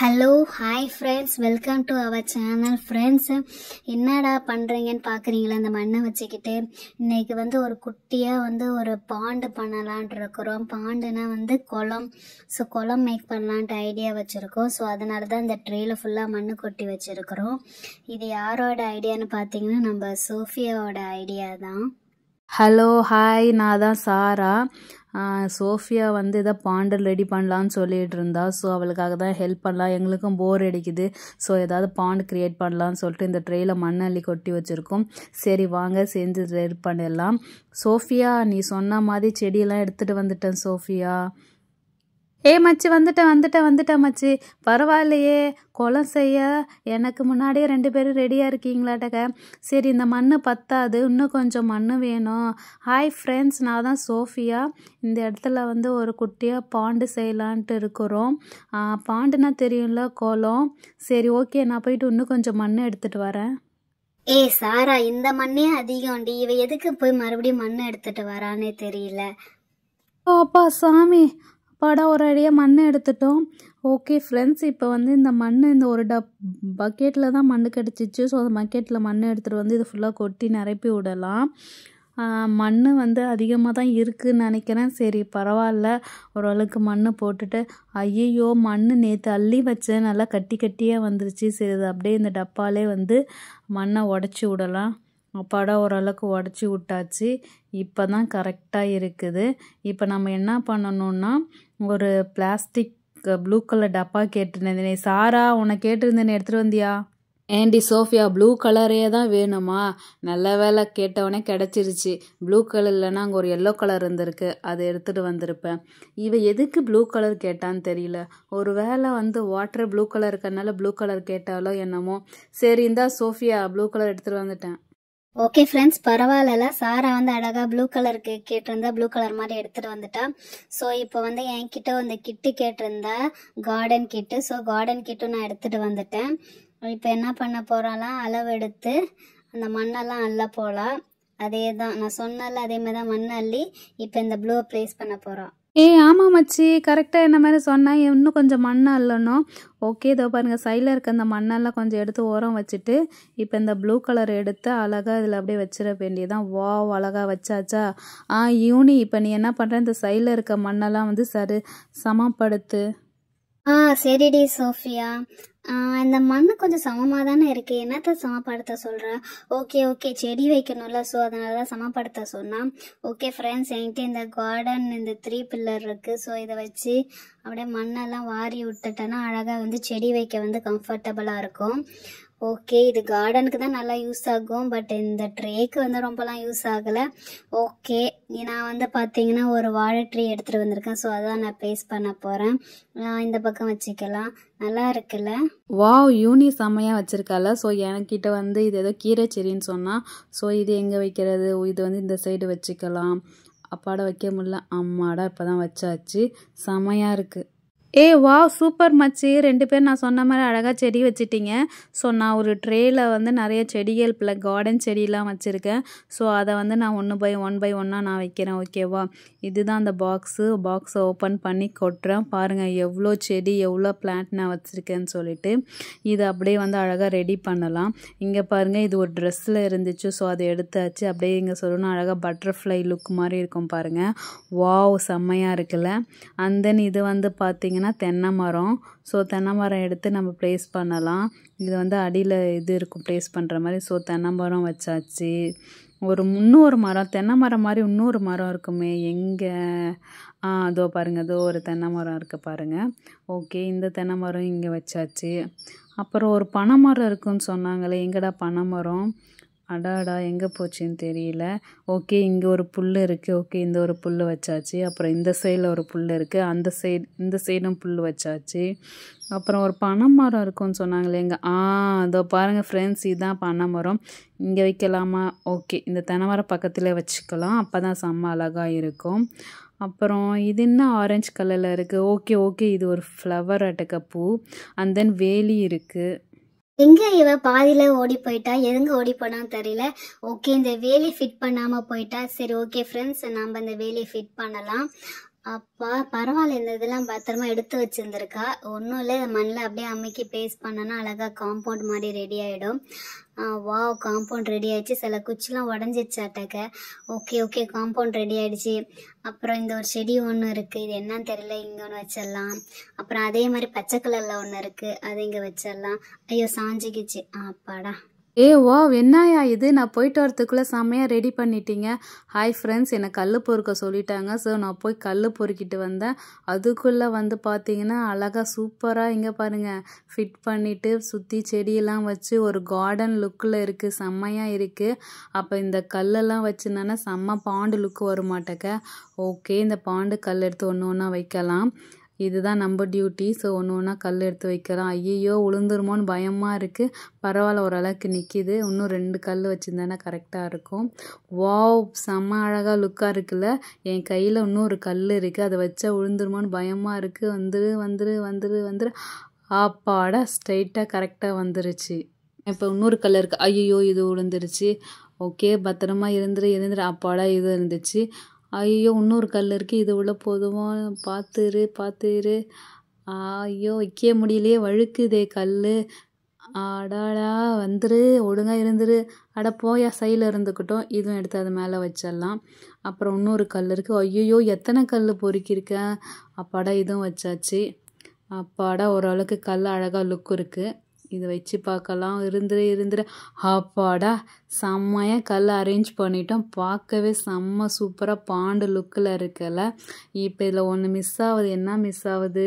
Hello hi friends, welcome to our channel. Friends, என்னடா பண்ணுறீங்கன்னு பார்க்குறீங்களா? அந்த மண்ணை வச்சுக்கிட்டு இன்றைக்கி ஒரு குட்டியாக ஒரு பாண்டு பண்ணலான்ட்டு இருக்கிறோம். பாண்டுனா குளம். ஸோ குளம் மேக் பண்ணலான்ட்டு ஐடியா வச்சுருக்கோம். ஸோ அதனால தான் இந்த ட்ரேயில் ஃபுல்லாக மண் கொட்டி வச்சுருக்கிறோம். இது யாரோட ஐடியான்னு பார்த்தீங்கன்னா நம்ம சோஃபியாவோட ஐடியா தான். ஹலோ ஹாய், நான் தான் சாரா. சோஃபியா இதை பாண்டல் ரெடி பண்ணலான்னு சொல்லிட்டு இருந்தா. ஸோ அவளுக்காக தான் ஹெல்ப் பண்ணலாம். எங்களுக்கும் போர் அடிக்குது. ஸோ ஏதாவது பாண்ட் க்ரியேட் பண்ணலான்னு சொல்லிட்டு இந்த ட்ரேயில் மண் அள்ளி கொட்டி வச்சுருக்கோம். சரி வாங்க செஞ்சு ரெடி பண்ணிடலாம். சோஃபியா, நீ சொன்ன மாதிரி செடியெல்லாம் எடுத்துகிட்டு வந்துட்டேன் சோஃபியா. மச்சி வந்துட்டேன் மச்சி. பரவாயில்லையே, குளம் செய்ய எனக்கு முன்னாடியே 2 பேரும் ரெடியாக இருக்கீங்களாட்டக்க. சரி, இந்த மண் பத்தாது, இன்னும் கொஞ்சம் மண் வேணும். ஹாய் ஃப்ரெண்ட்ஸ், நான் தான் சோஃபியா. இந்த இடத்துல ஒரு குட்டியாக பாண்டு செய்யலான்ட்டு இருக்கிறோம். பாண்டுனா தெரியும்ல, குளம். சரி ஓகே, நான் போயிட்டு இன்னும் கொஞ்சம் மண் எடுத்துகிட்டு வரேன். சாரா, இந்த மண்ணே அதிகம்டி. இவ எதுக்கு போய் மறுபடியும் மண் எடுத்துகிட்டு வரானே தெரியல. அப்பா சாமி, படம் ஒரு அடியாக மண் எடுத்துட்டோம். ஓகே ஃப்ரெண்ட்ஸ், இப்போ இந்த மண் இந்த ஒரு பக்கெட்டில் தான் மண் கிடச்சிச்சு. ஸோ அந்த பக்கெட்டில் மண் எடுத்துகிட்டு இது ஃபுல்லாக கொட்டி நிரப்பி விடலாம். மண் அதிகமாக தான் இருக்குதுன்னு நினைக்கிறேன். சரி பரவாயில்ல, ஓரளவுக்கு மண் போட்டுட்டு. ஐயோ, மண் நேற்று அள்ளி வச்சேன், நல்லா கட்டி கட்டியாக வந்துருச்சு. சரி, இது அப்படியே இந்த டப்பாலே மண்ணை உடச்சி விடலாம். படம் ஓரளவுக்கு உடச்சி விட்டாச்சு. இப்போ தான் கரெக்டாக இருக்குது. இப்போ நம்ம என்ன பண்ணணும்னா, ஒரு பிளாஸ்டிக் ப்ளூ கலர் டப்பா கேட்டிருந்தேன். சாரா, உன்னை கேட்டிருந்தேன்னு எடுத்துகிட்டு வந்தியா? ஏண்டி சோஃபியா, ப்ளூ கலரே தான் வேணுமா? நல்ல வேலை, கேட்டவொடனே கிடச்சிருச்சு. ப்ளூ கலர் இல்லைன்னா அங்கே ஒரு எல்லோ கலர் இருந்திருக்கு, அதை எடுத்துகிட்டு வந்திருப்பேன். இவ எதுக்கு ப்ளூ கலர் கேட்டான்னு தெரியல. ஒரு வேளை வாட்டர் ப்ளூ கலர் இருக்கிறதுனால ப்ளூ கலர் கேட்டாலோ என்னமோ. சரி, இந்தா சோஃபியா, ப்ளூ கலர் எடுத்துகிட்டு வந்துட்டேன். ஓகே ஃப்ரெண்ட்ஸ், பரவாயில்ல. சாரா அழகாக ப்ளூ கலருக்கு கேட்டிருந்தா ப்ளூ கலர் மாதிரி எடுத்துகிட்டு வந்துட்டா. ஸோ இப்போ என்கிட்ட கிட்டு கேட்டிருந்தா, கார்டன் கிட்டு. ஸோ கார்டன் கிட்டும் நான் எடுத்துகிட்டு வந்துட்டேன். இப்போ என்ன பண்ண போகிறாலாம், அளவு எடுத்து அந்த மண்ணெல்லாம் அள்ள போகலாம். அதே தான் நான் சொன்னால, அதே மாதிரி தான் மண் அள்ளி இப்போ இந்த ப்ளூவை ப்ளேஸ் பண்ண போகிறோம். ஆமாம் மச்சி, கரெக்டாக என்ன மாதிரி சொன்னால் இன்னும் கொஞ்சம் மண் அள்ளணும். ஓகே, இதோ பாருங்கள், சைடில் இருக்க அந்த மண்ணெல்லாம் கொஞ்சம் எடுத்து ஓரம் வச்சுட்டு இப்போ இந்த ப்ளூ கலர் எடுத்து அழகாக இதில் அப்படியே வச்சிட வேண்டியதான். வாவ், அழகாக வச்சாச்சா? யூனி, இப்போ நீ என்ன பண்ணுற, இந்த சைடில் இருக்க மண்ணெல்லாம் சமப்படுத்து. சரிடி சோஃபியா. இந்த மண் கொஞ்சம் சமமாக தானே இருக்குது, என்னத்த சமப்படுத்த சொல்கிற? ஓகே, செடி வைக்கணும்ல, ஸோ அதனால தான் சமப்படுத்த சொன்னான். ஓகே ஃப்ரெண்ட்ஸ், என்கிட்ட இந்த கார்டன் இந்த 3 பில்லர் இருக்குது. ஸோ இதை வச்சு அப்படியே மண்ணெல்லாம் வாரி விட்டுட்டேன்னா அழகாக செடி வைக்க கம்ஃபர்டபுளாக இருக்கும். ஓகே, இது கார்டனுக்கு தான் நல்லா யூஸ் ஆகும், பட் இந்த ட்ரேக்கு ரொம்பலாம் யூஸ் ஆகலை. ஓகே, நான் பார்த்தீங்கன்னா ஒரு வாழை ட்ரீ எடுத்துகிட்டு வந்திருக்கேன். ஸோ அதான் நான் ப்ளேஸ் பண்ண போகிறேன். இந்த பக்கம் வச்சுக்கலாம். நல்லா இருக்குல்ல? வாவ், யூனி செம்மையாக வச்சுருக்கால. ஸோ என்கிட்ட இது ஏதோ கீரை செடின்னு சொன்னால். ஸோ இது எங்கே வைக்கிறது? இது இந்த சைடு வச்சுக்கலாம். அப்பாடா, வைக்க முடியல. அம்மாடா, இப்போ தான் வச்சாச்சு. செம்மையாக இருக்குது. வாவ், சூப்பர் மச்சி. 2 பேர் நான் சொன்ன மாதிரி அழகாக செடி வச்சிட்டிங்க. ஸோ நான் ஒரு ட்ரேயில் நிறைய செடிகள் கார்டன் செடியெலாம் வச்சுருக்கேன். ஸோ அதை நான் ஒன் பை ஒன்னாக நான் வைக்கிறேன். ஓகேவா? இதுதான் அந்த பாக்ஸை ஓப்பன் பண்ணி கொட்டுறேன். பாருங்கள் எவ்வளோ செடி, எவ்வளோ பிளான்ட் நான் வச்சுருக்கேன்னு சொல்லிட்டு. இதை அப்படியே அழகாக ரெடி பண்ணலாம். இங்கே பாருங்கள், இது ஒரு ட்ரெஸ்ஸில் இருந்துச்சு. ஸோ அதை எடுத்தாச்சு. அப்படியே இங்கே சொல்லணும், அழகாக பட்டர்ஃப்ளை லுக் மாதிரி இருக்கும் பாருங்கள். வாவ், செம்மையாக இருக்குல்ல? அண்ட் தென் இது பார்த்தீங்கன்னா தென்னை மரம். ஸோ தென்னை மரம் எடுத்து நம்ம ப்ளேஸ் பண்ணலாம். இது அடியில் இது இருக்கும் ப்ளேஸ் பண்ணுற மாதிரி. ஸோ தென்னை மரம் வச்சாச்சு. இன்னொரு மரம், தென்னை மரம் மாதிரி இன்னொரு மரம் இருக்குமே எங்கே? அதோ பாருங்கள், அதோ ஒரு தென்னை மரம் இருக்குது பாருங்கள். ஓகே, இந்த தென்னை மரம் இங்கே வச்சாச்சு. அப்புறம் ஒரு பனை மரம் இருக்குன்னு சொன்னாங்களே, எங்கடா பனை மரம்? அடாடா, எங்கே போச்சுன்னு தெரியல. ஓகே, இங்கே ஒரு புல் இருக்குது. ஓகே, இந்த ஒரு புல் வச்சாச்சு. அப்புறம் இந்த சைடில் ஒரு புல் இருக்குது. இந்த சைடும் புல் வச்சாச்சு. அப்புறம் ஒரு பனை மரம் இருக்குன்னு சொன்னாங்களே, எங்கே? அதோ பாருங்கள் ஃப்ரெண்ட்ஸ், இதுதான் பனை மரம். இங்கே வைக்கலாமா? ஓகே, இந்த தென்னை மரம் பக்கத்தில் வச்சுக்கலாம். அப்போ தான் செம்ம அழகாக இருக்கும். அப்புறம் இது என்ன ஆரஞ்சு கலரில் இருக்குது? ஓகே, இது ஒரு ஃப்ளவர் அட்டக்க பூ. அண்ட் தென் வேலி இருக்குது. எங்க இவ பாதியில ஓடி போயிட்டா, எதுங்க ஓடி போனான்னு தெரியல. ஓகே, இந்த வேலி ஃபிட் பண்ணாம போயிட்டா. சரி ஓகே ஃப்ரெண்ட்ஸ், நம்ம இந்த வேலியை ஃபிட் பண்ணலாம். அப்பா பரவாயில்ல, இந்த இதெல்லாம் பத்திரமா எடுத்து வச்சிருந்திருக்கா. ஒன்றும் இல்லை, மண்ணில் அப்படியே அமுக்கி பேஸ்ட் பண்ணனா அழகாக காம்பவுண்ட் மாதிரி ரெடி ஆகிடும். வாவ், காம்பவுண்ட் ரெடி ஆயிடுச்சு. சில குச்சிலாம் உடஞ்சிச்சாட்டக்க. ஓகே ஓகே, காம்பவுண்ட் ரெடி ஆயிடுச்சு. அப்புறம் இந்த ஒரு செடி ஒன்று இருக்குது, இது என்னன்னு தெரியல, இங்கே ஒன்று வச்சிடலாம். அப்புறம் அதே மாதிரி பச்சை கலரில் ஒன்று இருக்குது, அது இங்கே வச்சிடலாம். ஐயோ சாஞ்சிக்கிச்சு. அப்பாடா. வா என்னையா இது, நான் போயிட்டு வரத்துக்குள்ளே செம்மையாக ரெடி பண்ணிட்டீங்க. ஹாய் ஃப்ரெண்ட்ஸ், என்னை கல் பொறுக்க சொல்லிட்டாங்க. ஸோ நான் போய் கல் பொறுக்கிட்டு வந்தேன். அதுக்குள்ளே வந்து பார்த்தீங்கன்னா அழகாக சூப்பராக இங்கே பாருங்கள் ஃபிட் பண்ணிவிட்டு சுற்றி செடியெல்லாம் வச்சு ஒரு கார்டன் லுக்கில் இருக்குது, செம்மையாக இருக்குது. அப்போ இந்த கல்லெல்லாம் வச்சுனானா செம்ம பாண்டு லுக்கு வரும் மாட்டேக்க. ஓகே, இந்த பாண்டு கல் எடுத்து ஒன்று ஒன்றா வைக்கலாம். இதுதான் நம்ம டியூட்டி. ஸோ ஒன்று ஒன்றா கல் எடுத்து வைக்கலாம். ஐயோ உளுந்துருமோன்னு பயமாக இருக்குது. பரவாயில்ல, ஓரளவுக்கு நிற்கிது. இன்னும் 2 கல் வச்சுருந்தேன்னா கரெக்டாக இருக்கும். வாவ், செம்ம அழகாக லுக்காக இருக்குல்ல. என் கையில் இன்னும் ஒரு கல் இருக்குது, அதை வச்சா உளுந்துருமோன்னு பயமாக இருக்குது. வந்துரு. அப்பாடா, ஸ்ட்ரைட்டாக கரெக்டாக வந்துருச்சு. இப்போ இன்னொரு கல் இருக்குது. ஐயோ இது விழுந்துருச்சு. ஓகே, பத்திரமா இருந்துரு. அப்பாடா, இது இருந்துச்சு. ஐயோ இன்னொரு கல் இருக்குது, இது உள்ள போதுமோ, பார்த்துரு. ஐயோ வைக்க முடியலையே, வழுக்குதே கல். அடாடா, வந்துரு, ஒழுங்கா இருந்துரு. அட போயா, சைடில் இருந்துக்கிட்டோம். இதுவும் எடுத்து அது மேலே வச்சிடலாம். அப்புறம் இன்னொரு கல் இருக்குது. ஐயோ எத்தனை கல் பொறுக்கியிருக்கேன். அப்பாடா, இதுவும் வச்சாச்சு. அப்பாடா, ஓரளவுக்கு கல் அழகாக லுக் இருக்குது. இதை வச்சு பார்க்கலாம். இருந்துரு. அப்பாடா, செம்மையாக கல் அரேஞ்ச் பண்ணிட்டோம். பார்க்கவே செம்ம சூப்பராக பாண்டு லுக்கில் இருக்குல்ல. இப்போ இதில் ஒன்று மிஸ் ஆகுது. என்ன மிஸ் ஆகுது?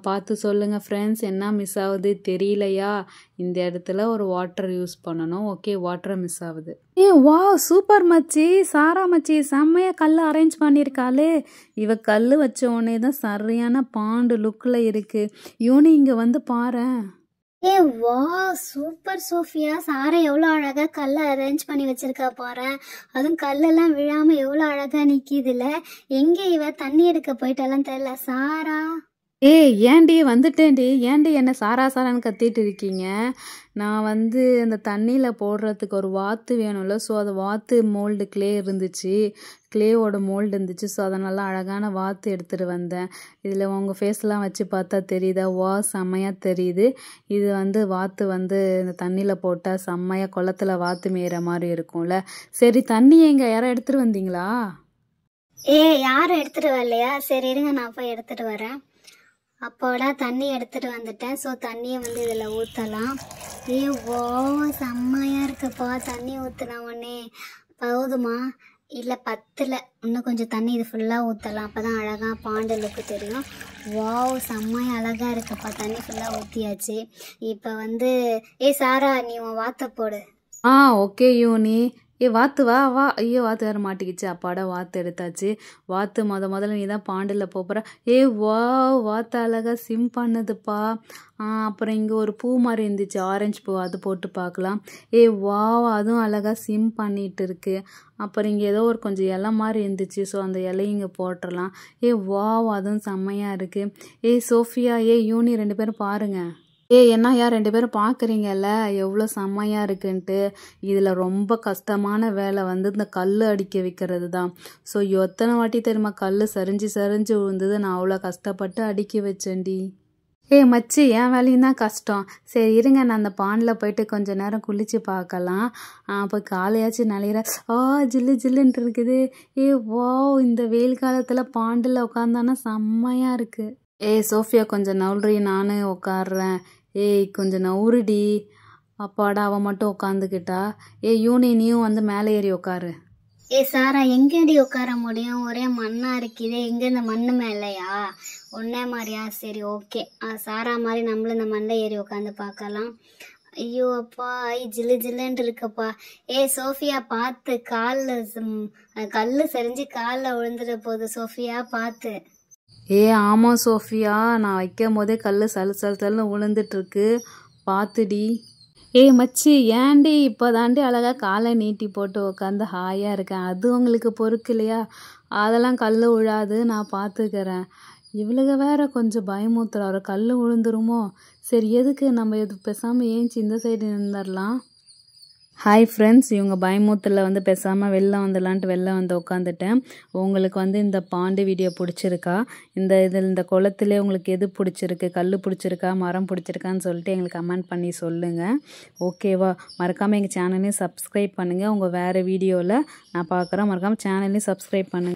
பார்த்து சொல்லுங்கள் ஃப்ரெண்ட்ஸ், என்ன மிஸ் ஆகுது தெரியலையா? இந்த இடத்துல ஒரு வாட்டர் யூஸ் பண்ணணும். ஓகே, வாட்டரை மிஸ் ஆகுது. வா, சூப்பர் மச்சி, சாரா மச்சி செம்மையாக கல் அரேஞ்ச் பண்ணியிருக்காளே. இவ கல் வச்ச உடனே தான் சரியான பாண்டு லுக்கில் இருக்குது. யூனி இங்கே வந்து பாரேன். வா, சூப்பர் சோஃபியா, சாரா எவ்வளோ அழகா கல்லை அரேஞ்ச் பண்ணி வச்சிருக்கா பாரு. அதுவும் கல்லெல்லாம் விழாம எவ்வளோ அழகா நிக்கிதுல. எங்க இவ தண்ணி எடுக்க போயிட்டாலும் தெரியல. சாரா, ஏண்டி வந்துட்டேன்டி, ஏண்டி என்ன சாரான்னு கத்திட்டு இருக்கீங்க? நான் வந்து அந்த தண்ணியில் போடுறதுக்கு ஒரு வாத்து வேணும்ல. ஸோ அது வாத்து மோல்டு கிளே இருந்துச்சு, கிளேவோட மோல்டு இருந்துச்சு. ஸோ அதனால அழகான வாத்து எடுத்துகிட்டு வந்தேன். இதில் உங்கள் ஃபேஸ்லாம் வச்சு பார்த்தா தெரியுதா? வா, செம்மையாக தெரியுது. இது வந்து வாத்து வந்து இந்த தண்ணியில் போட்டால் செம்மையாக குளத்துல வாத்து மேயிற மாதிரி இருக்கும்ல. சரி, தண்ணி எங்கே, யாரும் எடுத்துகிட்டு வந்தீங்களா? யாரும் எடுத்துகிட்டு வரலையா? சரி இருங்க, நான் போய் எடுத்துகிட்டு வரேன். அப்போடா, தண்ணி எடுத்துகிட்டு வந்துட்டேன். ஸோ தண்ணியை வந்து இதில் ஊற்றலாம். வா, செம்மையாக இருக்குப்பா. தண்ணி ஊற்றுனா உடனே போதுமா? இல்லை பத்தில் இன்னும் கொஞ்சம் தண்ணி இது ஃபுல்லாக ஊற்றலாம். அப்போ தான் அழகாக பாண்டு லுக்கு தெரியும். வாவ், செம்மையாக அழகாக இருக்குப்பா. தண்ணி ஃபுல்லாக ஊற்றியாச்சு. இப்போ வந்து சாரா, நீ உன் வாத்தை போடு. ஓகே யூனி. வாத்து வா. ஐயோ, வாத்து வேறு மாட்டிக்கிச்சு. அப்பாடா, வாத்து எடுத்தாச்சு. வாத்து முதல்ல நீ தான் பாண்டில் போகிற. வா, வாத்து அழகா சிம் பண்ணுதுப்பா. அப்புறம் இங்கே ஒரு பூ மாதிரி இருந்துச்சு, ஆரஞ்சு பூ, அது போட்டு பார்க்கலாம். வா, அதுவும் அழகா சிம் பண்ணிட்டு இருக்கு. அப்புறம் இங்கே ஏதோ ஒரு கொஞ்சம் இலை மாதிரி இருந்துச்சு. ஸோ அந்த இலையை இங்கே போட்டுடலாம். வா, அதுவும் செம்மையாக இருக்குது. சோஃபியா, யூனி, 2 பேரும் பாருங்க. என்ன 2 பேரும் பார்க்குறீங்கல்ல எவ்வளோ செம்மையாக இருக்குன்ட்டு. இதில் ரொம்ப கஷ்டமான வேலை வந்து இந்த கல் அடிக்க வைக்கிறது தான். ஸோ எத்தனை வாட்டி தெரியுமா கல் சரிஞ்சு விழுந்தது. நான் அவ்வளோ கஷ்டப்பட்டு அடுக்கி வச்சேன்டி. மச்சி, என் வேலையும் தான் கஷ்டம். சரி இருங்க, நான் அந்த பாண்டில் போயிட்டு கொஞ்சம் நேரம் குளிச்சு பார்க்கலாம். அப்போ காலையாச்சும் நலையிற. ஜில்லுன்ட்டு இருக்குது. வா, இந்த வெயில் காலத்தில் பாண்டில் உட்காந்தானா செம்மையாக இருக்குது. சோஃபியா, கொஞ்சம் நவுறி, நானே உட்காடுறேன். கொஞ்சம் நவுறுடி. அப்பாடா, அவன் மட்டும் உட்காந்துக்கிட்டா. யூனி, நீயும் வந்து மேலே ஏறி உட்காரு. சாரா, எங்கடி உட்கார முடியும்? ஒரே மண்ணா இருக்குது. எங்க இந்த மண்ணு மேலையா? ஒன்னே மாதிரியா? சரி ஓகே, சாரா மாதிரி நம்மளும் இந்த மண்ணில் ஏறி உட்காந்து பார்க்கலாம். ஐயோ அப்பா, ஜில்லுன்னு இருக்குப்பா. சோஃபியா, பார்த்து, கல்லு சரிஞ்சு காலில் விழுந்துட போகுது. சோஃபியா, பார்த்து. ஆமாம் சோஃபியா, நான் வைக்கும் போதே கல் சல்லுன்னு விழுந்துட்டுருக்கு, பார்த்துடி. மச்சி, ஏண்டி இப்போ தாண்டி அழகாக காலை நீட்டி போட்டு உட்காந்து ஹாயாக இருக்கேன். அது உங்களுக்கு பொறுக்கலையா? அதெல்லாம் கல் விழாது, நான் பார்த்துக்கிறேன். இவளுக வேற கொஞ்சம் பயமுத்துறாரு, கல் விழுந்துருமோ. சரி, எதுக்கு நம்ம இது பேசாமல் ஏஞ்சி இந்த சைடு நின்றுடலாம். ஹாய் ஃப்ரெண்ட்ஸ், இவங்க பயமூத்தில் வந்து பேசாமல் வெளில வந்துடலான்ட்டு வெளில வந்து உட்காந்துட்டேன். உங்களுக்கு வந்து இந்த பாண்டு வீடியோ பிடிச்சிருக்கா? இந்த குளத்துலேயே உங்களுக்கு எது பிடிச்சிருக்கு? கல் பிடிச்சிருக்கா, மரம் பிடிச்சிருக்கான்னு சொல்லிட்டு எங்களுக்கு கமெண்ட் பண்ணி சொல்லுங்கள். ஓகேவா? மறக்காமல் எங்கள் சேனலையும் சப்ஸ்கிரைப் பண்ணுங்கள். உங்கள் வேறு வீடியோவில் நான் பார்க்குறேன். மறக்காமல் சேனலையும் சப்ஸ்கிரைப் பண்ணுங்கள்.